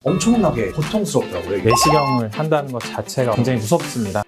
엄청나게 고통스럽더라고요. 내시경을 한다는 것 자체가 굉장히 무섭습니다.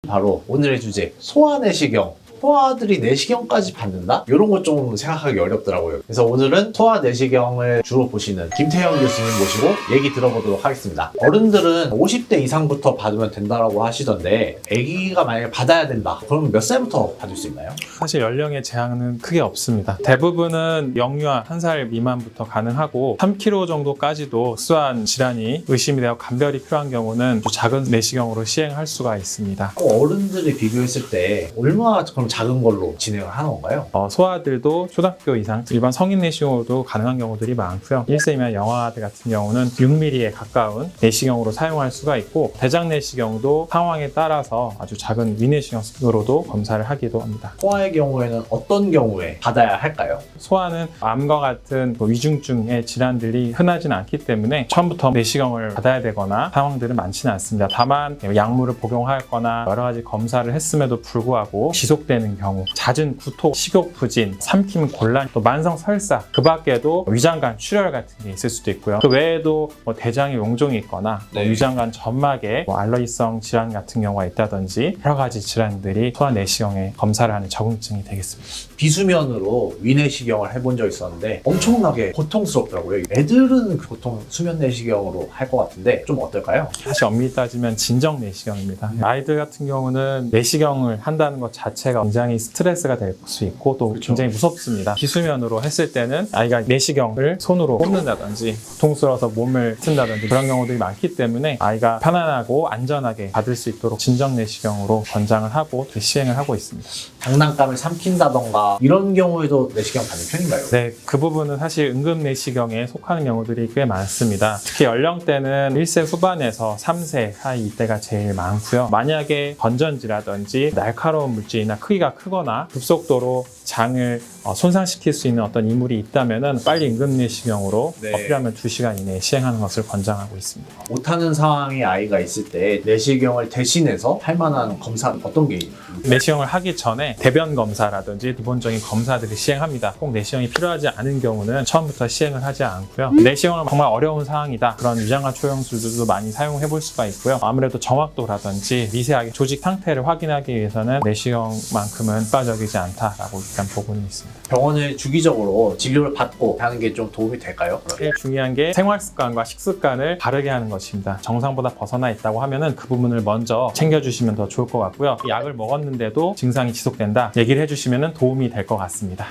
바로 오늘의 주제, 소아내시경. 소아들이 내시경까지 받는다? 이런 것 좀 생각하기 어렵더라고요. 그래서 오늘은 소아내시경을 주로 보시는 김태형 교수님 모시고 얘기 들어보도록 하겠습니다. 어른들은 50대 이상부터 받으면 된다고 하시던데 아기가 만약에 받아야 된다, 그러면 몇 살부터 받을 수 있나요? 사실 연령의 제한은 크게 없습니다. 대부분은 영유아 1살 미만부터 가능하고 3kg 정도까지도 수한 질환이 의심이 되어 감별이 필요한 경우는 작은 내시경으로 시행할 수가 있습니다. 어른들이 비교했을 때 얼마나 그럼 작은 걸로 진행을 하는 건가요? 소아들도 초등학교 이상 일반 성인 내시경으로도 가능한 경우들이 많고요. 1세 미만 영아아들 같은 경우는 6mm에 가까운 내시경으로 사용할 수가 있고, 대장 내시경도 상황에 따라서 아주 작은 위내시경으로도 검사를 하기도 합니다. 소아의 경우에는 어떤 경우에 받아야 할까요? 소아는 암과 같은 위중증의 질환들이 흔하지는 않기 때문에 처음부터 내시경을 받아야 되거나 상황들은 많지는 않습니다. 다만 약물을 복용하거나 여러 가지 검사를 했음에도 불구하고 지속되는 경우, 잦은 구토, 식욕 부진, 삼킴 곤란, 또 만성 설사, 그 밖에도 위장관 출혈 같은 게 있을 수도 있고요. 그 외에도 대장에 용종이 있거나 위장관 점막에 알러지성 질환 같은 경우가 있다든지 여러 가지 질환들이 소아 내시경에 검사를 하는 적응증이 되겠습니다. 비수면으로 위내시경을 해본 적 있었는데 엄청나게 고통스럽더라고요. 애들은 보통 수면 내시경으로 할 것 같은데 좀 어떨까요? 사실 엄밀히 따지면 진정 내시경입니다. 아이들 같은 경우는 내시경을 한다는 것 자체가 굉장히 스트레스가 될 수 있고 또 굉장히 무섭습니다. 비수면으로 했을 때는 아이가 내시경을 손으로 꼽는다든지 고통스러워서 몸을 튼다든지 그런 경우들이 많기 때문에 아이가 편안하고 안전하게 받을 수 있도록 진정 내시경으로 권장을 하고 시행을 하고 있습니다. 장난감을 삼킨다던가 이런 경우에도 내시경 받는 편인가요? 네, 그 부분은 사실 응급 내시경에 속하는 경우들이 꽤 많습니다. 특히 연령대는 1세 후반에서 3세 사이 이때가 제일 많고요. 만약에 건전지라든지 날카로운 물질이나 크기가 크거나 급속도로 장을 손상시킬 수 있는 어떤 이물이 있다면 빨리 응급내시경으로 필요하면 2시간 이내에 시행하는 것을 권장하고 있습니다. 못하는 상황에 아이가 있을 때 내시경을 대신해서 할 만한 검사는 어떤 게 있나요? 내시경을 하기 전에 대변 검사라든지 기본적인 검사들을 시행합니다. 꼭 내시경이 필요하지 않은 경우는 처음부터 시행을 하지 않고요. 내시경은 정말 어려운 상황이다, 그런 위장관 초용술들도 많이 사용해 볼 수가 있고요. 아무래도 정확도라든지 미세하게 조직 상태를 확인하기 위해서는 내시경만큼은 효과적이지 않다라고 일단 보고는 있습니다. 병원을 주기적으로 진료를 받고 하는 게 좀 도움이 될까요? 제일 중요한 게 생활 습관과 식습관을 바르게 하는 것입니다. 정상보다 벗어나 있다고 하면은 그 부분을 먼저 챙겨주시면 더 좋을 것 같고요. 약을 먹었는데도 증상이 지속된다 얘기를 해주시면 도움이 될 것 같습니다.